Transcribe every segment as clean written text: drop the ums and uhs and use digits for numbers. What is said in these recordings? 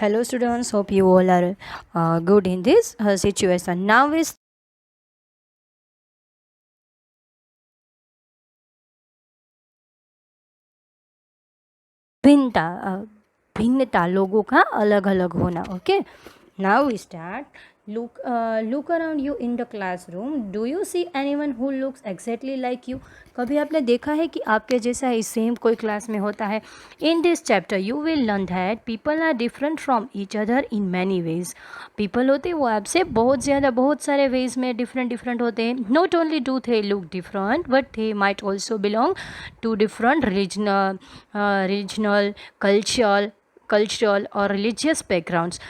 Hello students, hope you all are good in this situation. Now is भिन्नता भिन्नता लोगों का अलग अलग होना. Okay, now we start. Look around you in the classroom. Do you see anyone who looks exactly like you? कभी आपने देखा है कि आपके जैसा ही सेम कोई क्लास में होता है? In this chapter you will learn that people are different from each other in many ways. People होते हैं वो आपसे बहुत सारे ways में different होते हैं. Not only do they look different, but they might also belong to different regional, cultural और religious backgrounds.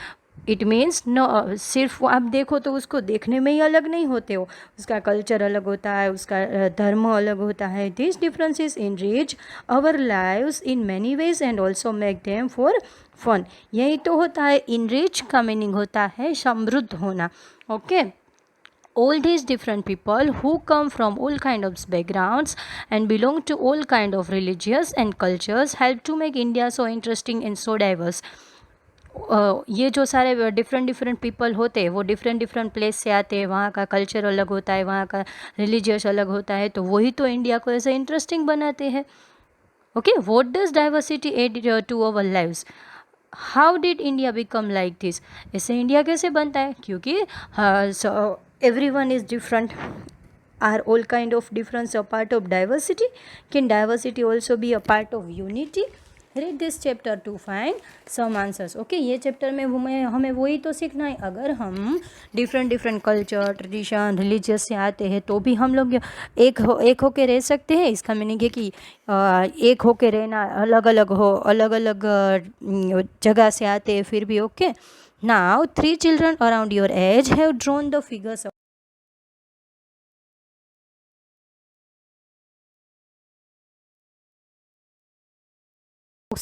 It means no, सिर्फ आप देखो तो उसको देखने में ही अलग नहीं होते हो, उसका कल्चर अलग होता है, उसका धर्म अलग होता है. This differences enrich our lives in many ways and also make them for fun. यही तो होता है इनरिच का मीनिंग होता है समृद्ध होना. Okay, all these different people who come from all kind of backgrounds and belong to all kind of religious and cultures help to make India so interesting and so diverse. ये जो सारे different people होते हैं वो different place से आते हैं, वहाँ का कल्चर अलग होता है, वहाँ का रिलीजियस अलग होता है, तो वही तो इंडिया को ऐसे इंटरेस्टिंग बनाते हैं. Okay, what does diversity add to our lives? How did India become like this? ऐसे इंडिया कैसे बनता है? क्योंकि everyone is different. Are all kind of difference a part of diversity? Can diversity also be a part of unity? Read this chapter to find some answers. Okay, ये chapter में हमें वही तो सीखना है. अगर हम डिफरेंट कल्चर, ट्रेडिशन, रिलीजियस से आते हैं तो भी हम लोग एक होके रह सकते हैं. इसका मीनिंग है कि एक होके रहना, अलग अलग जगह से आते हैं फिर भी. Okay, now 3 children around your age have drawn the figures.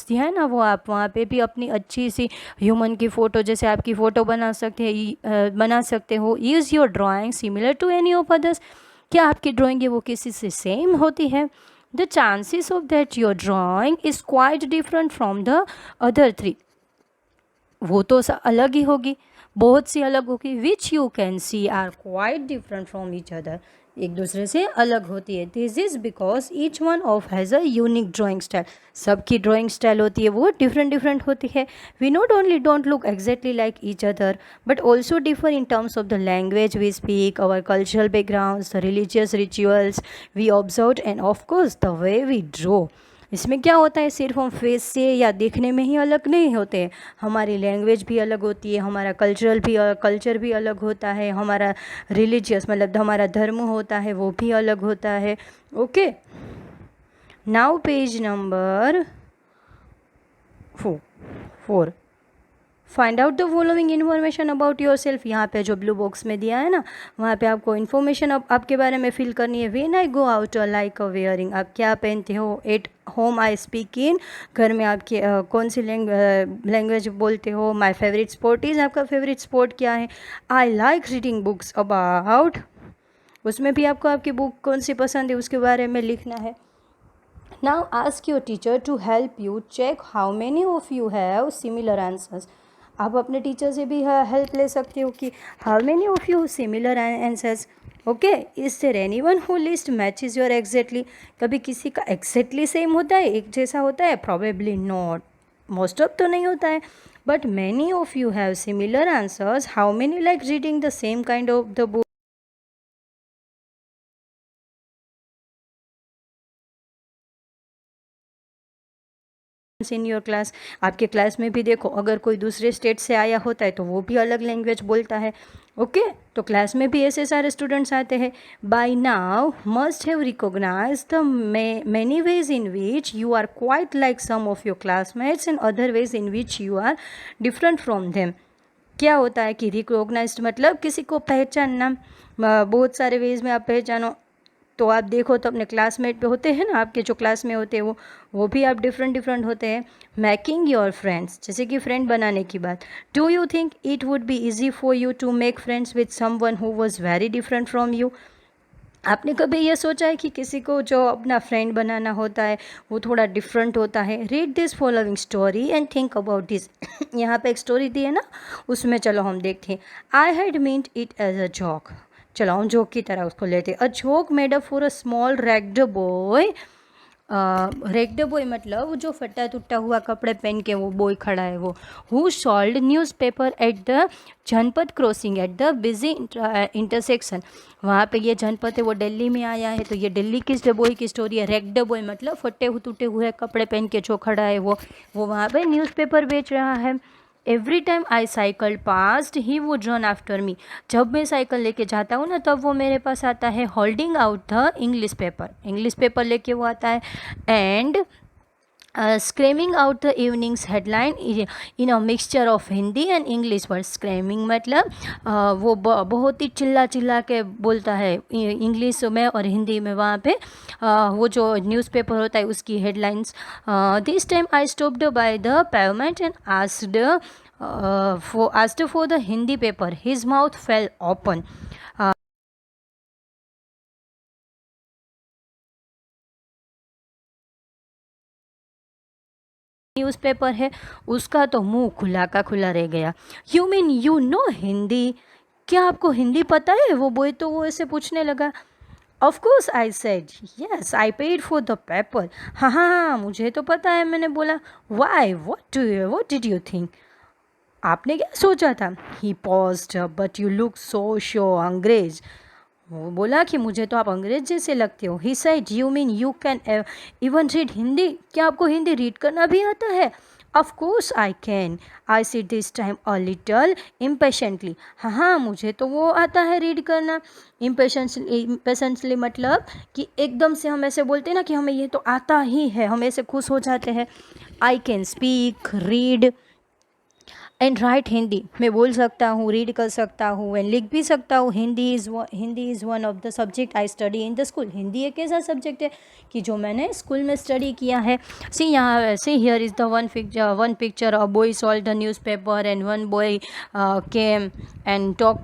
दिया है ना, वो आप वहाँ पे भी अपनी अच्छी सी ह्यूमन की फ़ोटो, जैसे आपकी फ़ोटो बना सकते हो. Is your drawing similar to any of others? क्या आपकी ड्राइंग है वो किसी से सेम होती है? The chances of that your drawing is quite different from the other 3. वो तो अलग ही होगी, बहुत सी अलग होगी. Which you can see are quite different from each other, एक दूसरे से अलग होती है. This is because each one of has a unique drawing style. सबकी ड्राइंग स्टाइल होती है वो डिफरेंट होती है. We not only don't look exactly like each other but also differ in terms of the language we speak, our cultural backgrounds, the religious rituals we observe and of course the way we draw. इसमें क्या होता है, सिर्फ हम face से या देखने में ही अलग नहीं होते हैं, हमारी लैंग्वेज भी अलग होती है, हमारा कल्चर भी अलग होता है, हमारा रिलीजियस मतलब हमारा धर्म होता है वो भी अलग होता है. Okay, now page number 4. Find out the following information about your self. यहाँ पे जो ब्लू बॉक्स में दिया है ना, वहाँ पे आपको इन्फॉर्मेशन आपके बारे में फिल करनी है. When I go out like a wearing, आप क्या पहनते हो. At home I speak in, घर में आपकी कौन सी लैंग्वेज बोलते हो. माई फेवरेट स्पोर्ट इज़, आपका फेवरेट स्पोर्ट क्या है. I like reading books about, उसमें भी आपको आपकी बुक कौन सी पसंद है उसके बारे में लिखना है. Now ask your teacher to help you check how many of you have similar answers. आप अपने टीचर से भी हेल्प ले सकते हो कि how many of you similar answers. Okay, is there anyone who list matches your exactly? कभी किसी का एग्जैक्टली सेम होता है, एक जैसा होता है? प्रॉबेबली नॉट, मोस्ट ऑफ तो नहीं होता है. But many of you have similar answers. How many like reading the same kind of the book in your class? आपके क्लास में भी देखो, अगर कोई दूसरे स्टेट से आया होता है तो वो भी अलग लैंग्वेज बोलता है. ओके, तो क्लास में भी ऐसे सारे स्टूडेंट्स आते हैं. By now must have recognise the many ways in which you are quite like some of your classmates and other ways in which you are different from them. क्या होता है कि रिकॉग्नाइज्ड मतलब किसी को पहचानना, बहुत सारे वेज में आप पहचानो. तो आप देखो तो अपने क्लासमेट पे होते हैं ना, आपके जो क्लास में होते हैं वो भी आप डिफरेंट होते हैं. मेकिंग योर फ्रेंड्स, जैसे कि फ्रेंड बनाने की बात. Do you think it would be easy for you to make friends with someone who was very different from you? आपने कभी ये सोचा है कि किसी को जो अपना फ्रेंड बनाना होता है वो थोड़ा डिफरेंट होता है? Read this following story and think about this. यहाँ पे एक स्टोरी दी है ना, उसमें चलो हम देखते हैं। I had meant it as a joke. चलो हम जोक की तरह उसको लेते हैं। A joke made up for a small ragged boy. Ragged boy मतलब वो जो फटा टुटा हुआ कपड़े पहन के वो बॉय खड़ा है वो। Who sold newspaper at the Janpath crossing at the busy intersection. वहाँ पे ये जनपद है वो दिल्ली में आया है, तो ये दिल्ली किस बॉय की स्टोरी है। रेग्ड बॉय मतलब फटे टूटे हुए कपड़े पहन के जो खड़ा है वो वहाँ पे न्यूज़पेपर बेच रहा है। Every time I cycle past he would run after me. जब मैं साइकिल लेके जाता हूँ ना तब वो मेरे पास आता है, holding out the English paper लेके वो आता है, and screaming out the evening's headline in a mixture of Hindi and English word. Screaming मतलब वो बहुत ही चिल्ला चिल्ला के बोलता है इंग्लिश में और हिंदी में। वहाँ पे वो जो न्यूज़पेपर होता है उसकी headlines. This time I stopped by the pavement and asked for the Hindi paper. His mouth fell open. Newspaper है उसका तो मुंह खुला का खुला रह गया। You mean you know Hindi? क्या आपको हिंदी पता है? वो बॉय तो वो ऐसे पूछने लगा। Of course I said yes I paid for the paper. हाँ हाँ हाँ मुझे तो पता है, मैंने बोला। Why what did you think? आपने क्या सोचा था? He paused but you look so so अंग्रेज। वो बोला कि मुझे तो आप अंग्रेज जैसे लगते हो। He said you mean you can even read Hindi? क्या आपको हिंदी रीड करना भी आता है? Of course I can. I said this time a little impatiently. हाँ हाँ मुझे तो वो आता है रीड करना। इम्पेशेंटली मतलब कि एकदम से हम ऐसे बोलते हैं ना कि हमें ये तो आता ही है, हम ऐसे खुश हो जाते हैं। I can speak read and right Hindi. मैं बोल सकता हूँ, रीड कर सकता हूँ एंड लिख भी सकता हूँ। Hindi is one of the subject I study in the school. Hindi एक ऐसा सब्जेक्ट है कि जो मैंने स्कूल में स्टडी किया है। See here is the one picture a boy sold the newspaper and one boy came and talk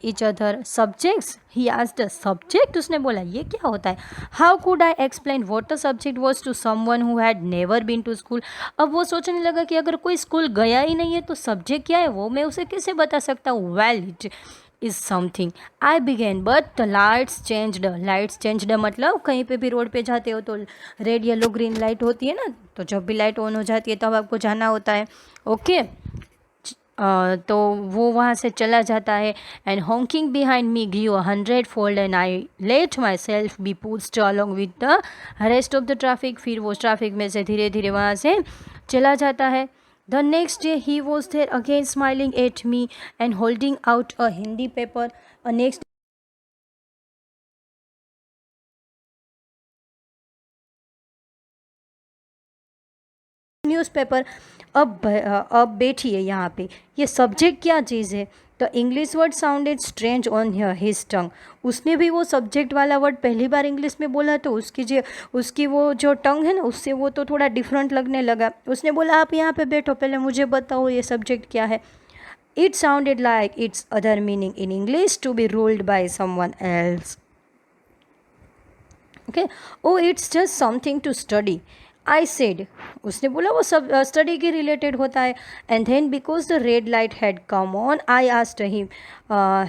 each other subjects. He asked the subject. उसने बोला ये क्या होता है? How could I explain what the subject was to someone who had never been to school. अब वो सोचने लगा कि अगर कोई स्कूल गया ही नहीं है तो सब्जेक्ट क्या है वो मैं उसे कैसे बता सकता हूँ। Well it is something I began but the lights changed मतलब कहीं पे भी रोड पे जाते हो तो रेड येलो ग्रीन लाइट होती है ना, तो जब भी लाइट ऑन हो जाती है तब आपको जाना होता है। ओके तो वो वहाँ से चला जाता है। And honking behind me grew 100-fold and I let myself be pushed along with the rest of the traffic. फिर वो ट्रैफिक में से धीरे धीरे वहाँ से चला जाता है। The next day he was there again smiling at me and holding out a Hindi paper. Next newspaper. अब बैठिए यहाँ पे, ये सब्जेक्ट क्या चीज़ है? The English word sounded strange on his tongue. उसने भी वो सब्जेक्ट वाला वर्ड पहली बार इंग्लिश में बोला तो उसकी वो जो टंग है ना उससे वो तो थोड़ा डिफरेंट लगने लगा। उसने बोला आप यहाँ पे बैठो, पहले मुझे बताओ ये सब्जेक्ट क्या है। It sounded like its other meaning in English to be ruled by someone else. Okay oh it's just something to study I said. उसने बोला वो सब स्टडी के रिलेटेड होता है। And then because the red light had come on I asked him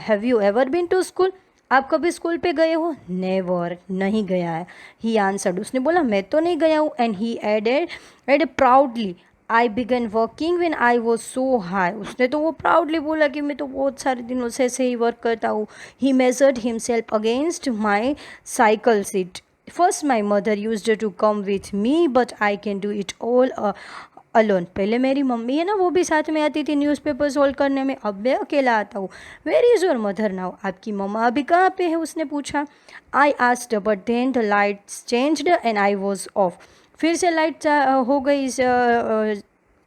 have you ever been to school? आप कभी school पे गए हो? नेवर, नहीं गया है। He answered. उसने बोला मैं तो नहीं गया हूँ। And he added proudly I began working when I was so high. उसने तो वो प्राउडली बोला कि मैं तो बहुत सारे दिनों से ऐसे ही वर्क करता हूँ। He measured himself against my cycle seat. First my mother used to come with me but I can do it all alone. पहले मेरी मम्मी है ना वो भी साथ में आती थी न्यूज़पेपर सोल्व करने में, अब मैं अकेला आता हूँ। Where is your mother now? आपकी मम्मा अभी कहाँ पे है? उसने पूछा। I asked but then the lights changed and I was off. फिर से लाइट हो गई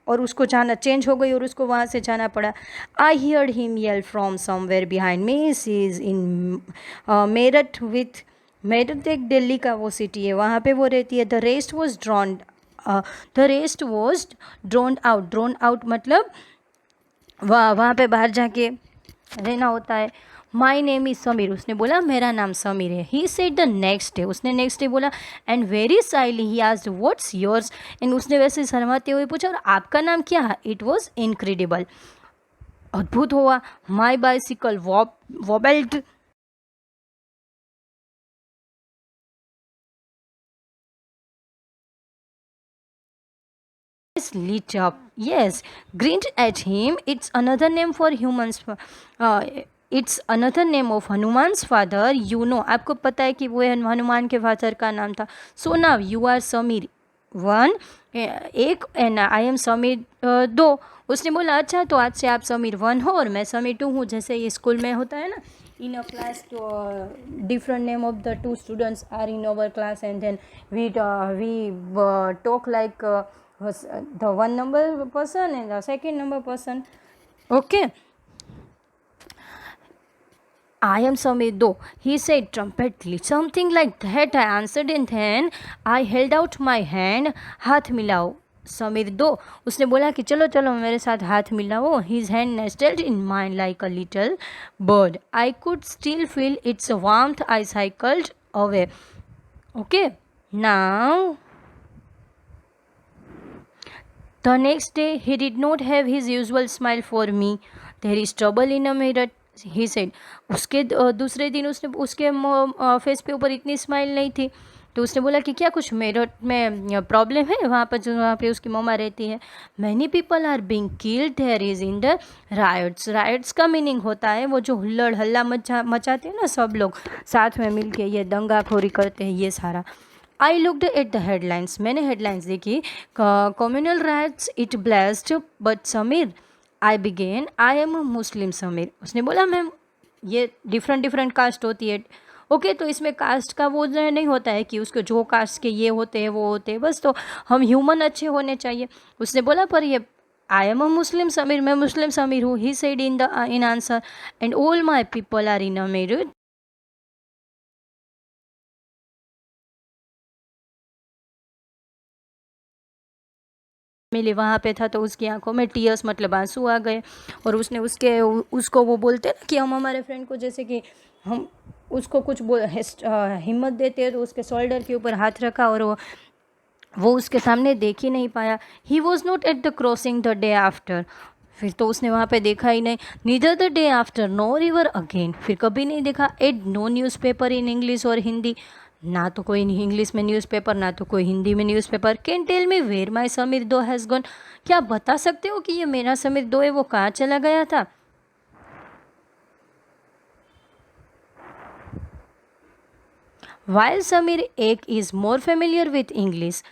और उसको जाना चेंज हो गई और उसको वहाँ से जाना पड़ा। I heard him yell from somewhere behind me she is in Meerut एक दिल्ली का वो सिटी है, वहाँ पे वो रहती है। The rest was drone out मतलब वहाँ पे बाहर जाके रहना होता है। माई नेम इज़ समीर, उसने बोला मेरा नाम समीर है। He said the next day, उसने नेक्स्ट डे बोला। And very Saili he asked what's yours, and उसने वैसे शर्माते हुए पूछा और आपका नाम क्या है? इट वॉज इनक्रेडिबल, अद्भुत हुआ। माई bicycle वॉबल्ड, lit up. Yes, grinned at him. It's another name for humans. It's another name of Hanuman's father, you know, आपको पता है कि वो हनुमान के फादर का नाम था। So now you are Samir one, एक, एंड आई एम समीर दो। उसने बोला अच्छा तो आज से आप समीर वन हो और मैं समीर टू हूँ। जैसे ये स्कूल में होता है ना, in a class different name of the two students are in our class, and then we talk like the one number person and the second number person. Okay, I am Samir Do, he said trumpetly. Something like that, I answered, and then I held out my hand. हाथ मिलाओ समीर दो, उसने बोला कि चलो चलो मेरे साथ हाथ मिलाओ। His hand nestled in mine like a little bird. I could still feel its warmth. I cycled away. Okay, now the next day he did not have his usual smile for me. There is trouble in a mirror, he said. उसके दूसरे दिन उसके face पे ऊपर इतनी smile नहीं थी, तो उसने बोला कि क्या कुछ मेरठ में प्रॉब्लम है, वहाँ पे उसकी मम्मा रहती है। Many people are being killed there is in the riots. Riots का मीनिंग होता है वो जो हुल्लड़ हल्ला मचाते हैं ना सब लोग साथ में मिलके, ये दंगाखोरी करते हैं ये सारा। I looked at the headlines, मैंने हेडलाइंस देखी। Communal riots it blessed but Sameer, I begin, I am a Muslim Sameer. उसने बोला मैम ये डिफरेंट कास्ट होती है। ओके, तो इसमें कास्ट का वो नहीं होता है कि उसको जो कास्ट के ये होते हैं वो होते हैं, बस तो हम ह्यूमन अच्छे होने चाहिए। उसने बोला पर ये आई एम अ मुस्लिम समीर, मैं मुस्लिम समीर हूँ। He said in answer, and all my people are in a married. मिली वहाँ पे था तो उसकी आंखों में टीयर्स मतलब आंसू आ गए, और उसने उसको वो बोलते ना कि हम हमारे फ्रेंड को जैसे कि हम उसको कुछ हिम्मत देते हैं, तो उसके शोल्डर के ऊपर हाथ रखा और वो उसके सामने देख ही नहीं पाया। He was not at the crossing the day after, फिर तो उसने वहाँ पे देखा ही नहीं। Neither the day after nor ever again, फिर कभी नहीं देखा। And no newspaper in English और हिंदी, ना तो कोई इंग्लिश में न्यूज़पेपर ना तो कोई हिंदी में newspaper. Can tell me where my Sameer though has gone, क्या आप बता सकते हो कि ये मेरा समीर दो है वो कहाँ चला गया था? वाइल समीर एक is more familiar with English,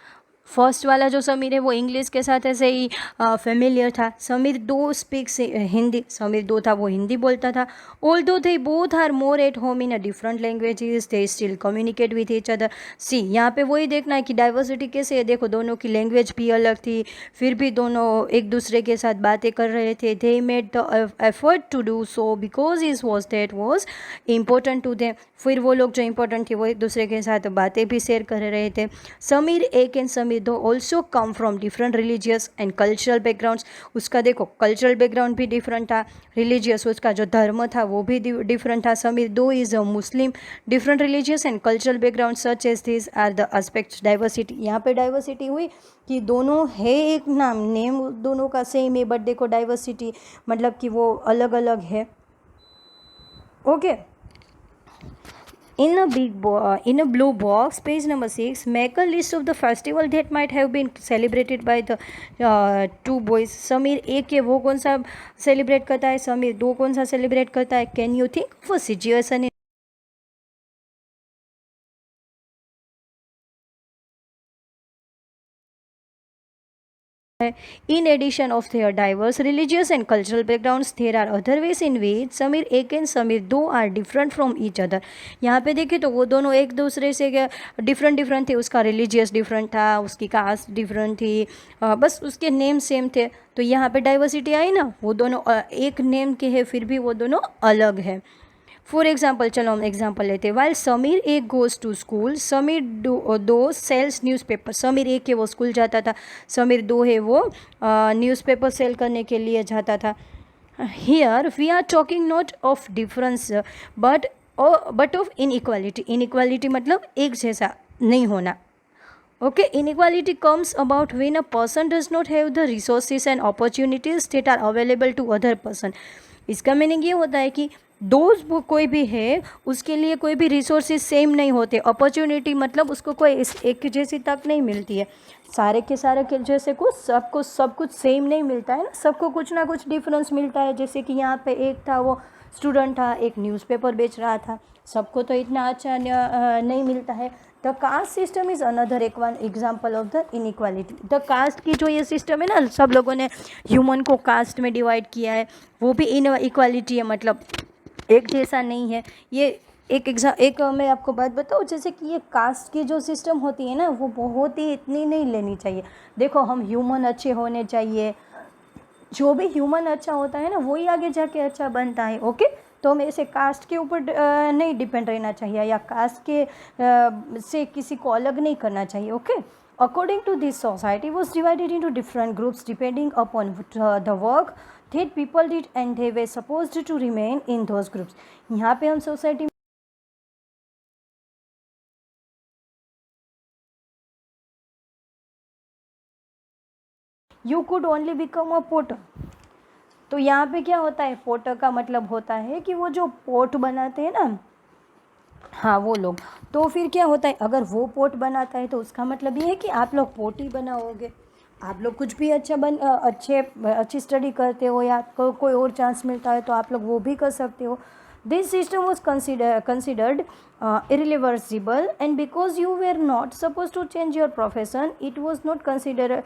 first वाला जो समीर है वो इंग्लिश के साथ ऐसे ही फेमिलियर था। समीर दो स्पीक्स हिंदी, समीर दो था वो हिंदी बोलता था। Although they both are more at home in a different languages, they still communicate with each other. See, यहाँ पे वही देखना है कि डाइवर्सिटी कैसे है। देखो दोनों की लैंग्वेज भी अलग थी, फिर भी दोनों एक दूसरे के साथ बातें कर रहे थे। They made the effort to do so because is was that was important to them, फिर वो लोग जो इम्पोर्टेंट थे वो एक दूसरे के साथ बातें भी शेयर कर रहे थे। समीर एक एंड समीर दो also come from different religious and cultural backgrounds, उसका देखो कल्चरल बैकग्राउंड भी डिफरेंट था, रिलीजियस उसका जो धर्म था वो भी डिफरेंट था। समीर दो is a Muslim, different religious and cultural background such as this are the aspects diversity. यहाँ पे डाइवर्सिटी हुई कि दोनों है एक नाम, नेम दोनों का सेम है, बट देखो डाइवर्सिटी मतलब कि वो अलग अलग है। Okay, in a blue box, page number 6, make a list of the festival that might have been celebrated by the two boys. Sameer एक है वो कौन सा सेलिब्रेट करता है, समीर दो कौन सा सेलिब्रेट करता है? Can you think of a situation in addition of their diverse religious and cultural backgrounds, there are other ways in which Sameer एक एंड समीर दो are different from each other. यहाँ पे देखें तो वो दोनों एक दूसरे से डिफरेंट थे। उसका रिलीजियस डिफरेंट था, उसकी कास्ट डिफरेंट थी, बस उसके नेम सेम थे। तो यहाँ पे डाइवर्सिटी आई ना, वो दोनों एक नेम के हैं फिर भी वो दोनों अलग है। फॉर एग्जाम्पल, चलो हम एग्जाम्पल लेते हैं। वाइल समीर एक गोज़ टू स्कूल, समीर दो सेल्स न्यूज़पेपर। समीर एक है वो स्कूल जाता था, समीर दो है वो न्यूज़पेपर सेल करने के लिए जाता था। Here we are talking not of difference but of inequality. Inequality मतलब एक जैसा नहीं होना. Okay, inequality comes about when a person does not have the resources and opportunities that are available to other person. इसका meaning ये होता है कि दोस्त कोई भी है उसके लिए कोई भी रिसोर्सेज सेम नहीं होते. अपॉर्चुनिटी मतलब उसको कोई एक जैसी तक नहीं मिलती है. सारे के सारे के जैसे कुछ सबको सब कुछ सेम नहीं मिलता है ना. सबको कुछ ना कुछ डिफरेंस मिलता है. जैसे कि यहाँ पे एक था वो स्टूडेंट था, एक न्यूज़पेपर बेच रहा था. सबको तो इतना अच्छा नहीं मिलता है. The caste system is another एक one example of the inequality. The caste की जो ये सिस्टम है ना, सब लोगों ने ह्यूमन को कास्ट में डिवाइड किया है, वो भी इनइक्वालिटी है. मतलब एक जैसा नहीं है. ये एक मैं आपको बात बताऊँ, जैसे कि ये कास्ट की जो सिस्टम होती है ना, वो बहुत ही इतनी नहीं लेनी चाहिए. देखो, हम ह्यूमन अच्छे होने चाहिए. जो भी ह्यूमन अच्छा होता है ना, वही आगे जाके अच्छा बनता है. ओके, तो हमें ऐसे कास्ट के ऊपर नहीं डिपेंड रहना चाहिए, या कास्ट के से किसी को अलग नहीं करना चाहिए. Okay, according to this society was divided into different groups depending upon the work that people did and they were supposed to remain in those groups. यहाँ पे हम society you could only become a potter. तो यहाँ पे क्या होता है, Potter का मतलब होता है कि वो जो पोट बनाते हैं ना, हाँ वो लोग. तो फिर क्या होता है, अगर वो पोट बनाता है तो उसका मतलब ये है कि आप लोग पोट ही बनाओगे. आप लोग कुछ भी अच्छी स्टडी करते हो या कोई और चांस मिलता है तो आप लोग वो भी कर सकते हो. This system was considered irreversible, and because you were not supposed to change your profession, it was not considered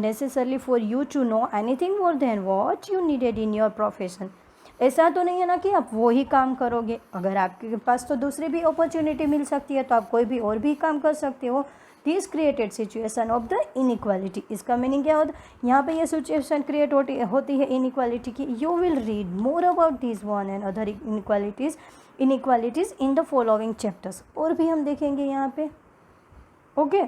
necessarily for you to know anything more than what you needed in your profession. ऐसा तो नहीं है ना कि आप वो ही काम करोगे. अगर आपके पास तो दूसरी भी अपॉर्चुनिटी मिल सकती है तो आप कोई भी और भी काम कर सकते हो. This created situation of the inequality. इसका मीनिंग क्या होता है, यहाँ पे ये सिचुएशन क्रिएट होती है इनइक्वालिटी की. You will read more about this one and other inequalities in the following chapters. और भी हम देखेंगे यहाँ पे. ओके,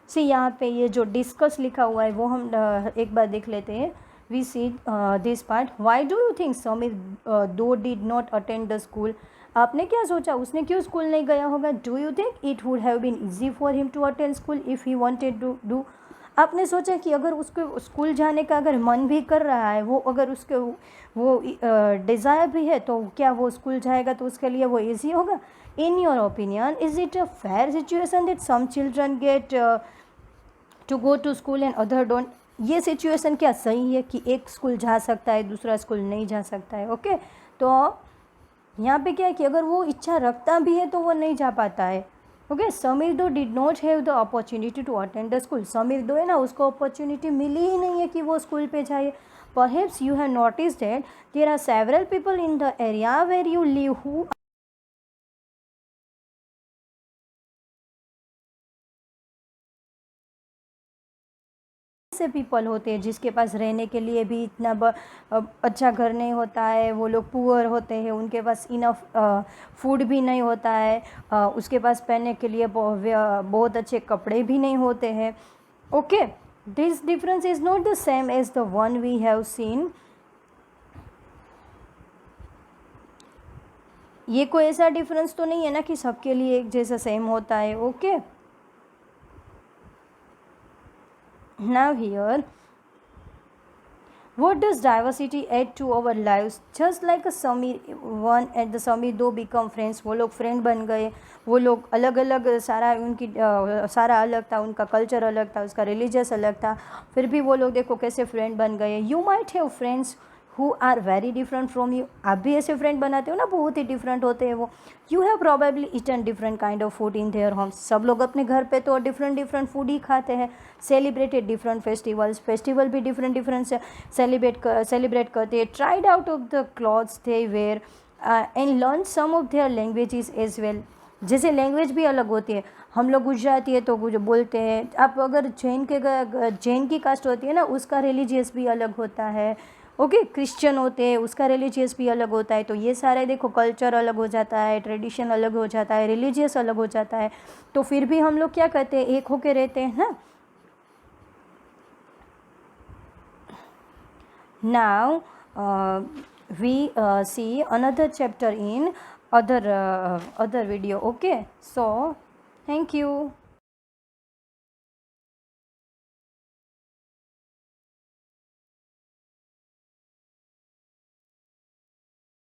सी यहाँ पे ये जो डिस्कस लिखा हुआ है वो हम एक बार देख लेते हैं. We see this part. Why do you think Sameer दो did not attend the school. आपने क्या सोचा, उसने क्यों स्कूल नहीं गया होगा. Do you think it would have been easy for him to attend school if he wanted to do. आपने सोचा कि अगर उसको स्कूल जाने का अगर मन भी कर रहा है, वो अगर उसके वो डिज़ायर भी है, तो क्या वो स्कूल जाएगा तो उसके लिए वो ईजी होगा. In your opinion, is it a fair situation that some children get to go to school and other don't. ये सिचुएशन क्या सही है कि एक स्कूल जा सकता है दूसरा स्कूल नहीं जा सकता है. ओके, तो यहाँ पे क्या है कि अगर वो इच्छा रखता भी है तो वो नहीं जा पाता है. ओके, समीर दो did not have the opportunity to attend the school. Samir दो है ना, उसको अपॉर्चुनिटी मिली ही नहीं है कि वो स्कूल पे जाए. Perhaps you have noticed that there are several people in the area where you live who से पीपल होते हैं जिसके पास रहने के लिए भी इतना अच्छा घर नहीं होता है. वो लोग पुअर होते हैं, उनके पास इनफ फूड भी नहीं होता है. उसके पास पहनने के लिए बहुत अच्छे कपड़े भी नहीं होते हैं. Okay, this difference is not the same as the one we have seen. ये कोई ऐसा डिफरेंस तो नहीं है ना कि सबके लिए एक जैसा सेम होता है. Okay, now here, what does diversity add to our lives? Just like a Samir one and the Samir दो become friends. वो लोग फ्रेंड बन गए. वो लोग अलग अलग सारा अलग था, उनका कल्चर अलग था, उसका रिलीजियस अलग था, फिर भी वो लोग देखो कैसे फ्रेंड बन गए. You might have friends who are very different from you. आप भी ऐसे फ्रेंड बनाते हो ना, बहुत ही डिफरेंट होते हैं वो. You have probably eaten different kind of food in their homes. सब लोग अपने घर पे तो डिफरेंट फूड ही खाते हैं. सेलिब्रेटेड डिफरेंट फेस्टिवल भी डिफरेंट सेलिब्रेट करते हैं. Tried out of the clothes they wear and learn some of their languages as well. जैसे लैंग्वेज भी अलग होती है. हम लोग गुजराती है तो कुछ बोलते हैं. आप अगर जैन की कास्ट होती है ना, उसका रिलीजियस भी अलग होता है. ओके, क्रिश्चियन होते हैं, उसका रिलीजियस भी अलग होता है. तो ये सारे देखो, कल्चर अलग हो जाता है, ट्रेडिशन अलग हो जाता है, रिलीजियस अलग हो जाता है. तो फिर भी हम लोग क्या करते हैं, एक होके रहते हैं ना. Now we see another chapter in other video. Okay, so thank you.